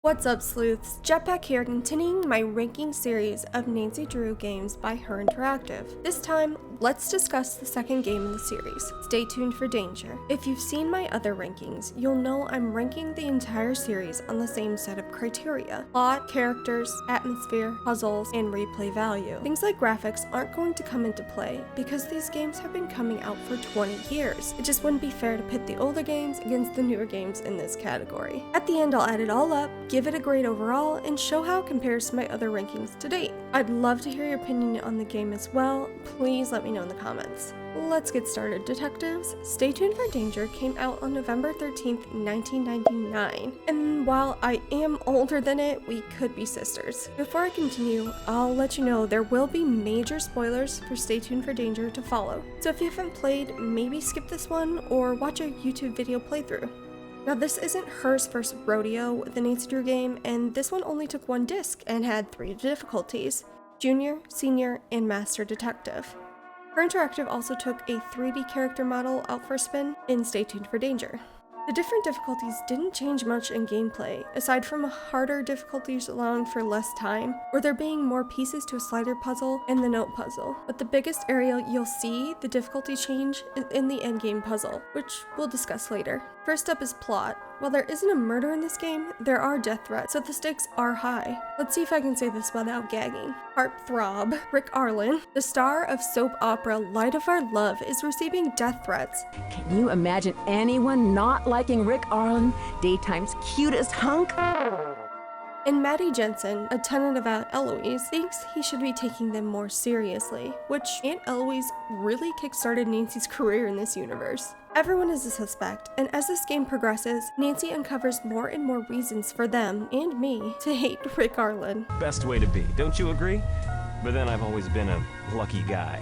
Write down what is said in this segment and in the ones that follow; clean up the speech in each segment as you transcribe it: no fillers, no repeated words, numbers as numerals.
What's up, sleuths? Jetpack here, continuing my ranking series of Nancy Drew games by HeR Interactive. This time, let's discuss the second game in the series. Stay tuned for danger. If you've seen my other rankings, you'll know I'm ranking the entire series on the same set of criteria: plot, characters, atmosphere, puzzles, and replay value. Things like graphics aren't going to come into play because these games have been coming out for 20 years. It just wouldn't be fair to pit the older games against the newer games in this category. At the end, I'll add it all up, give it a grade overall, and show how it compares to my other rankings to date. I'd love to hear your opinion on the game as well. Please let me know in the comments. Let's get started, detectives. Stay Tuned for Danger came out on November 13th, 1999, and while I am older than it, we could be sisters. Before I continue, I'll let you know there will be major spoilers for Stay Tuned for Danger to follow, so if you haven't played, maybe skip this one or watch a YouTube video playthrough. Now, this isn't HeR's first rodeo with the Nancy Drew game, and this one only took one disc and had 3 difficulties: Junior, Senior, and Master Detective. HeR Interactive also took a 3D character model out for a spin in Stay Tuned for Danger. The different difficulties didn't change much in gameplay, aside from harder difficulties allowing for less time, or there being more pieces to a slider puzzle and the note puzzle. But the biggest area you'll see the difficulty change is in the endgame puzzle, which we'll discuss later. First up is plot. While there isn't a murder in this game, there are death threats, so the stakes are high. Let's see if I can say this without gagging. Heartthrob Rick Arlen, the star of soap opera Light of Our Love, is receiving death threats. Can you imagine anyone not liking Rick Arlen, daytime's cutest hunk? And Maddie Jensen, a tenant of Aunt Eloise, thinks he should be taking them more seriously, which Aunt Eloise really kickstarted Nancy's career in this universe. Everyone is a suspect, and as this game progresses, Nancy uncovers more and more reasons for them, and me, to hate Rick Arlen. Best way to be, don't you agree? But then I've always been a lucky guy.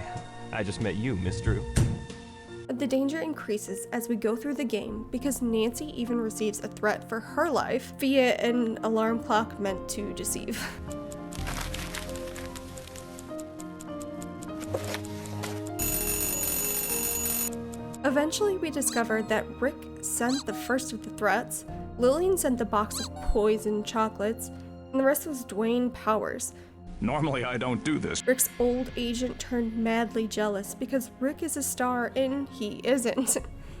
I just met you, Miss Drew. The danger increases as we go through the game because Nancy even receives a threat for her life via an alarm clock meant to deceive. Eventually, we discover that Rick sent the first of the threats, Lillian sent the box of poisoned chocolates, and the rest was Dwayne Powers. Normally I don't do this. Rick's old agent turned madly jealous because Rick is a star and he isn't.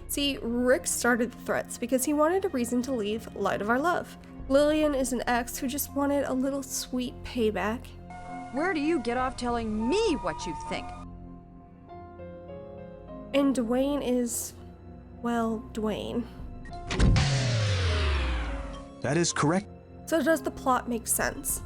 See, Rick started the threats because he wanted a reason to leave Light of Our Love. Lillian is an ex who just wanted a little sweet payback. Where do you get off telling me what you think? And Dwayne is, well, Dwayne. That is correct. So does the plot make sense?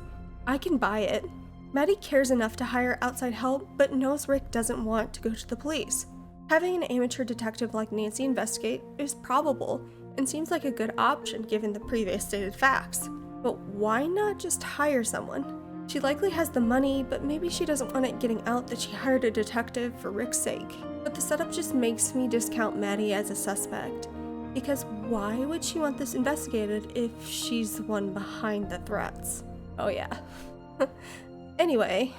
I can buy it. Maddie cares enough to hire outside help, but knows Rick doesn't want to go to the police. Having an amateur detective like Nancy investigate is probable, and seems like a good option given the previous stated facts. But why not just hire someone? She likely has the money, but maybe she doesn't want it getting out that she hired a detective for Rick's sake. But the setup just makes me discount Maddie as a suspect. Because why would she want this investigated if she's the one behind the threats? Oh yeah. Anyway,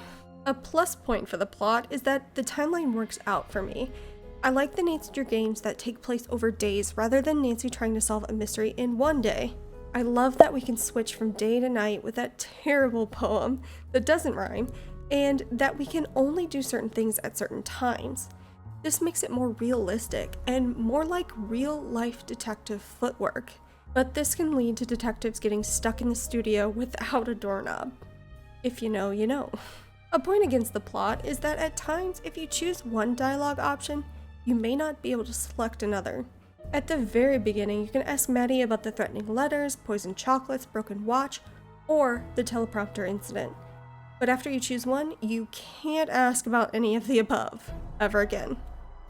a plus point for the plot is that the timeline works out for me. I like the Nancy Drew games that take place over days rather than Nancy trying to solve a mystery in one day. I love that we can switch from day to night with that terrible poem that doesn't rhyme, and that we can only do certain things at certain times. This makes it more realistic and more like real-life detective footwork. But this can lead to detectives getting stuck in the studio without a doorknob. If you know, you know. A point against the plot is that at times, if you choose one dialogue option, you may not be able to select another. At the very beginning, you can ask Maddie about the threatening letters, poisoned chocolates, broken watch, or the teleprompter incident. But after you choose one, you can't ask about any of the above, ever again.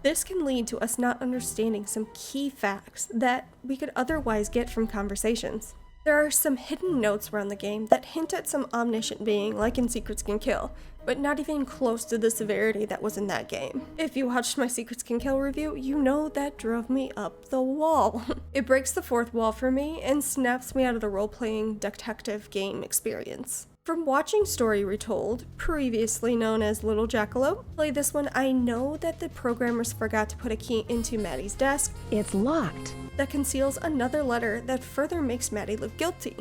This can lead to us not understanding some key facts that we could otherwise get from conversations. There are some hidden notes around the game that hint at some omniscient being like in Secrets Can Kill, but not even close to the severity that was in that game. If you watched my Secrets Can Kill review, you know that drove me up the wall. It breaks the fourth wall for me and snaps me out of the role-playing detective game experience. From watching Story Retold, previously known as Little Jackalope, play this one, I know that the programmers forgot to put a key into Maddie's desk. It's locked. That conceals another letter that further makes Maddie look guilty.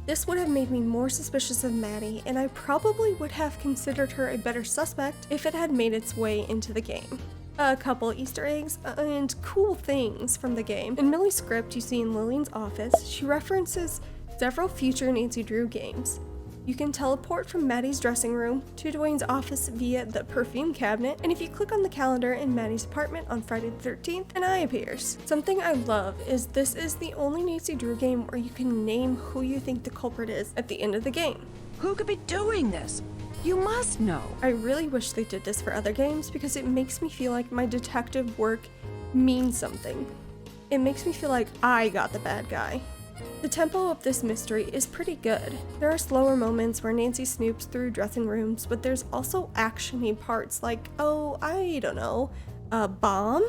This would have made me more suspicious of Maddie, and I probably would have considered her a better suspect if it had made its way into the game. A couple Easter eggs and cool things from the game. In Millie's script you see in Lillian's office, she references several future Nancy Drew games. You can teleport from Maddie's dressing room to Dwayne's office via the perfume cabinet, and if you click on the calendar in Maddie's apartment on Friday the 13th, an eye appears. Something I love is this is the only Nancy Drew game where you can name who you think the culprit is at the end of the game. Who could be doing this? You must know. I really wish they did this for other games because it makes me feel like my detective work means something. It makes me feel like I got the bad guy. The tempo of this mystery is pretty good. There are slower moments where Nancy snoops through dressing rooms, but there's also action-y parts like, oh, I don't know, a bomb?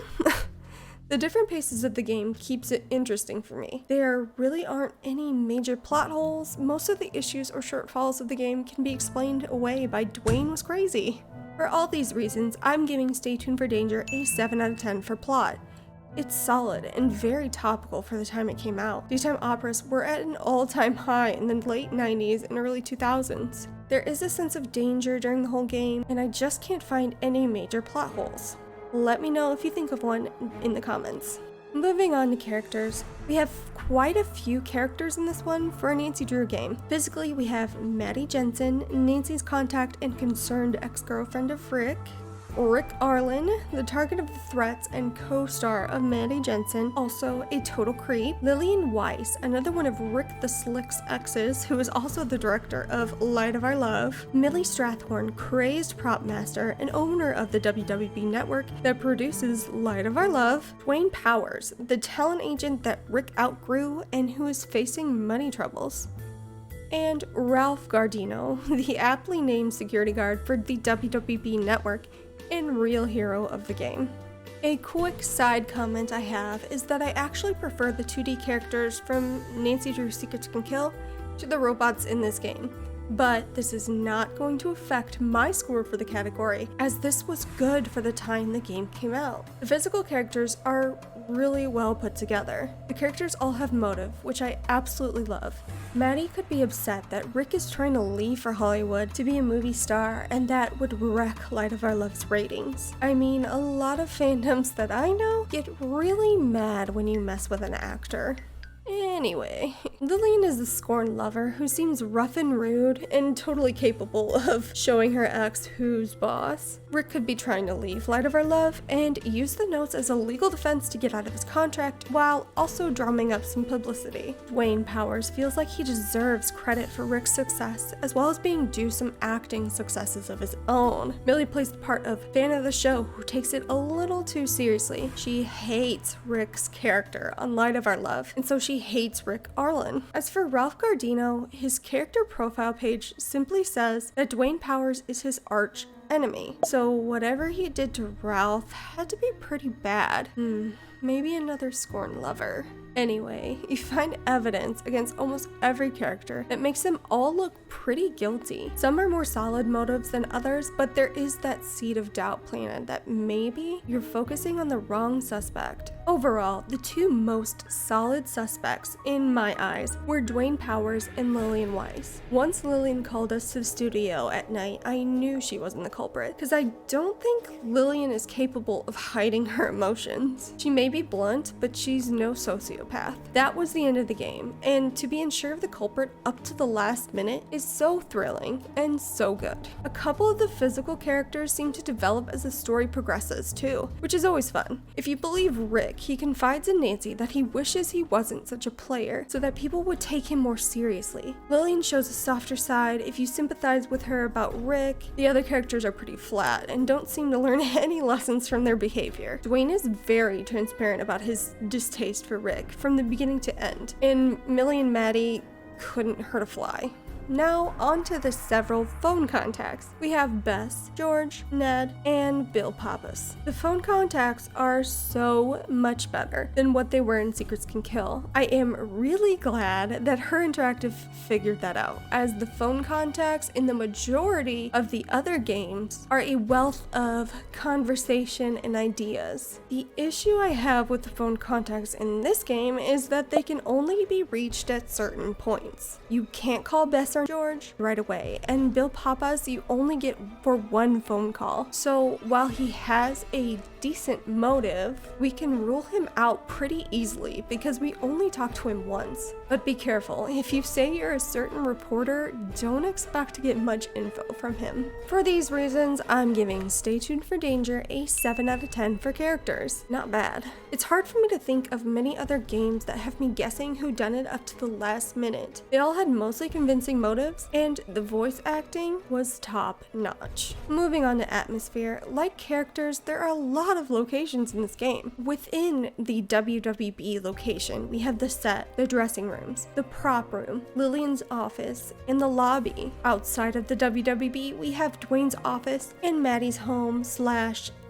The different paces of the game keeps it interesting for me. There really aren't any major plot holes. Most of the issues or shortfalls of the game can be explained away by Dwayne was crazy. For all these reasons, I'm giving Stay Tuned for Danger a 7 out of 10 for plot. It's solid and very topical for the time it came out. Daytime operas were at an all-time high in the late 90s and early 2000s. There is a sense of danger during the whole game, and I just can't find any major plot holes. Let me know if you think of one in the comments. Moving on to characters, we have quite a few characters in this one for a Nancy Drew game. Physically, we have Maddie Jensen, Nancy's contact and concerned ex-girlfriend of Rick Arlen, the target of the threats and co-star of Maddie Jensen, also a total creep. Lillian Weiss, another one of Rick the Slick's exes, who is also the director of Light of Our Love. Millie Strathhorn, crazed prop master and owner of the WWB network that produces Light of Our Love. Dwayne Powers, the talent agent that Rick outgrew and who is facing money troubles. And Ralph Gardino, the aptly named security guard for the WWB network and real hero of the game. A quick side comment I have is that I actually prefer the 2D characters from Nancy Drew's Secrets Can Kill to the robots in this game, but this is not going to affect my score for the category, as this was good for the time the game came out. The physical characters are really well put together. The characters all have motive, which I absolutely love. Maddie could be upset that Rick is trying to leave for Hollywood to be a movie star, and that would wreck Light of Our Love's ratings. I mean, a lot of fandoms that I know get really mad when you mess with an actor. Anyway, Lillian is the scorned lover who seems rough and rude and totally capable of showing her ex who's boss. Rick could be trying to leave Light of Our Love and use the notes as a legal defense to get out of his contract while also drumming up some publicity. Dwayne Powers feels like he deserves credit for Rick's success as well as being due some acting successes of his own. Millie plays the part of fan of the show who takes it a little too seriously. She hates Rick's character on Light of Our Love, and so she hates Rick Arlen. As for Ralph Gardino, his character profile page simply says that Dwayne Powers is his arch enemy. So whatever he did to Ralph had to be pretty bad. Maybe another scorned lover. Anyway, you find evidence against almost every character that makes them all look pretty guilty. Some are more solid motives than others, but there is that seed of doubt planted that maybe you're focusing on the wrong suspect. Overall, the two most solid suspects in my eyes were Dwayne Powers and Lillian Weiss. Once Lillian called us to the studio at night, I knew she wasn't the culprit, because I don't think Lillian is capable of hiding her emotions. She may be blunt, but she's no sociopath. That was the end of the game, and to be unsure of the culprit up to the last minute is so thrilling and so good. A couple of the physical characters seem to develop as the story progresses too, which is always fun. If you believe Rick, he confides in Nancy that he wishes he wasn't such a player so that people would take him more seriously. Lillian shows a softer side if you sympathize with her about Rick. The other characters are pretty flat and don't seem to learn any lessons from their behavior. Dwayne is very transparent about his distaste for Rick from the beginning to end, and Millie and Maddie couldn't hurt a fly. Now on to the several phone contacts. We have Bess, George, Ned, and Bill Pappas. The phone contacts are so much better than what they were in Secrets Can Kill. I am really glad that HeR Interactive figured that out, as the phone contacts in the majority of the other games are a wealth of conversation and ideas. The issue I have with the phone contacts in this game is that they can only be reached at certain points. You can't call Bess or George right away, and Bill Pappas you only get for one phone call. So while he has a decent motive, we can rule him out pretty easily because we only talk to him once. But be careful, if you say you're a certain reporter, don't expect to get much info from him. For these reasons, I'm giving Stay Tuned for Danger a 7 out of 10 for characters. Not bad. It's hard for me to think of many other games that have me guessing who done it up to the last minute. They all had mostly convincing motives, and the voice acting was top notch. Moving on to atmosphere, like characters, there are a lot of locations in this game. Within the WWB location, we have the set, the dressing rooms, the prop room, Lillian's office, and the lobby. Outside of the WWB, we have Dwayne's office and Maddie's home /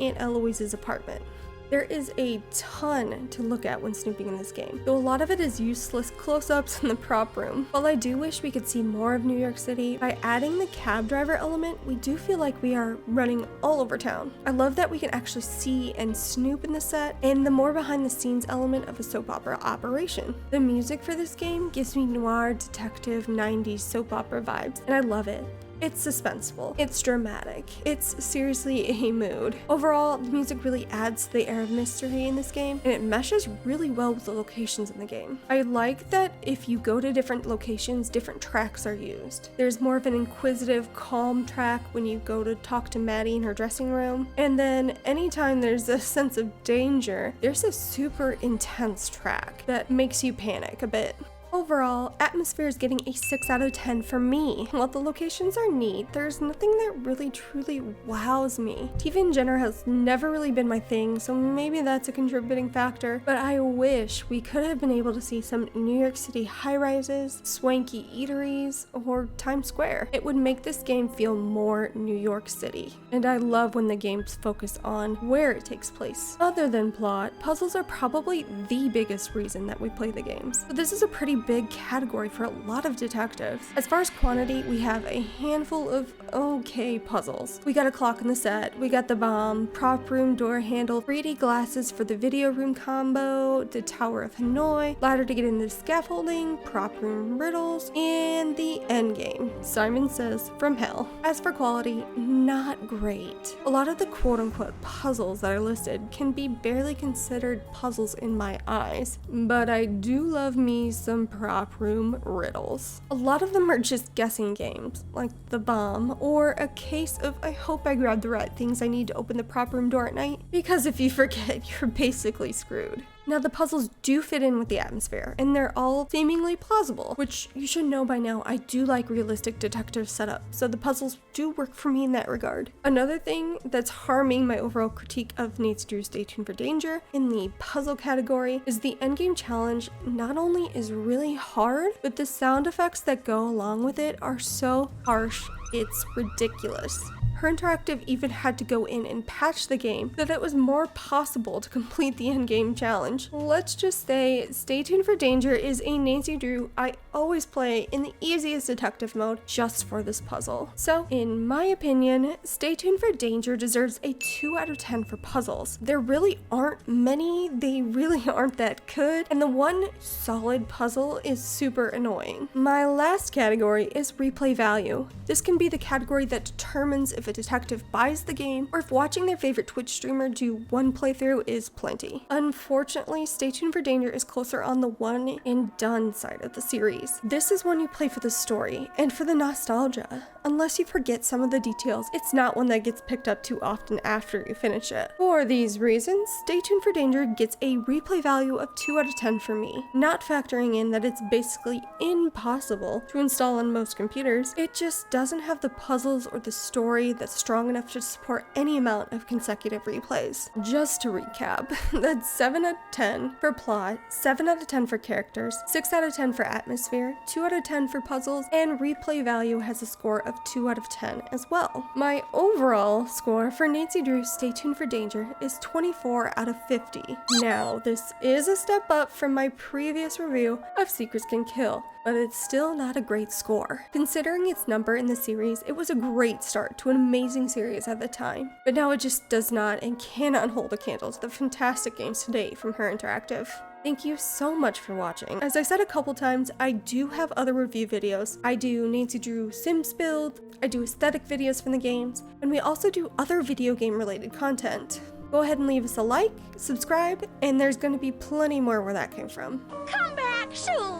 Aunt Eloise's apartment. There is a ton to look at when snooping in this game, though a lot of it is useless close-ups in the prop room. While I do wish we could see more of New York City, by adding the cab driver element, we do feel like we are running all over town. I love that we can actually see and snoop in the set, and the more behind-the-scenes element of a soap opera operation. The music for this game gives me noir detective 90s soap opera vibes, and I love it. It's suspenseful, it's dramatic, it's seriously a mood. Overall, the music really adds to the air of mystery in this game, and it meshes really well with the locations in the game. I like that if you go to different locations, different tracks are used. There's more of an inquisitive, calm track when you go to talk to Maddie in her dressing room, and then anytime there's a sense of danger, there's a super intense track that makes you panic a bit. Overall, atmosphere is getting a 6 out of 10 for me. While the locations are neat, there's nothing that really truly wows me. TV in general has never really been my thing, so maybe that's a contributing factor, but I wish we could have been able to see some New York City high-rises, swanky eateries, or Times Square. It would make this game feel more New York City, and I love when the games focus on where it takes place. Other than plot, puzzles are probably the biggest reason that we play the games, but this is a pretty big category for a lot of detectives. As far as quantity, we have a handful of okay puzzles. We got a clock in the set, we got the bomb, prop room door handle, 3D glasses for the video room combo, the Tower of Hanoi, ladder to get into the scaffolding, prop room riddles, and the end game. Simon Says from Hell. As for quality, not great. A lot of the quote-unquote puzzles that are listed can be barely considered puzzles in my eyes, but I do love me some prop room riddles. A lot of them are just guessing games, like the bomb, or a case of I hope I grabbed the right things I need to open the prop room door at night, because if you forget, you're basically screwed. Now, the puzzles do fit in with the atmosphere, and they're all seemingly plausible, which you should know by now I do like realistic detective setup, so the puzzles do work for me in that regard. Another thing that's harming my overall critique of Nate's Drew Stay Tuned for Danger in the puzzle category is the endgame challenge not only is really hard, but the sound effects that go along with it are so harsh, it's ridiculous. HeR Interactive even had to go in and patch the game so that it was more possible to complete the endgame challenge. Let's just say Stay Tuned for Danger is a Nancy Drew I always play in the easiest detective mode just for this puzzle. So, in my opinion, Stay Tuned for Danger deserves a 2 out of 10 for puzzles. There really aren't many, they really aren't that good, and the one solid puzzle is super annoying. My last category is replay value. This can be the category that determines if a detective buys the game or if watching their favorite Twitch streamer do one playthrough is plenty. Unfortunately, Stay Tuned for Danger is closer on the one and done side of the series. This is one you play for the story and for the nostalgia. Unless you forget some of the details, it's not one that gets picked up too often after you finish it. For these reasons, Stay Tuned for Danger gets a replay value of 2 out of 10 for me. Not factoring in that it's basically impossible to install on most computers, it just doesn't have the puzzles or the story that's strong enough to support any amount of consecutive replays. Just to recap, that's 7 out of 10 for plot, 7 out of 10 for characters, 6 out of 10 for atmosphere, 2 out of 10 for puzzles, and replay value has a score of 2 out of 10 as well. My overall score for Nancy Drew's Stay Tuned for Danger is 24 out of 50. Now, this is a step up from my previous review of Secrets Can Kill, but it's still not a great score. Considering its number in the series, it was a great start to an amazing series at the time, but now it just does not and cannot hold a candle to the fantastic games to date from HeR Interactive. Thank you so much for watching. As I said a couple times, I do have other review videos. I do Nancy Drew Sims build, I do aesthetic videos from the games, and we also do other video game related content. Go ahead and leave us a like, subscribe, and there's going to be plenty more where that came from. Come back soon!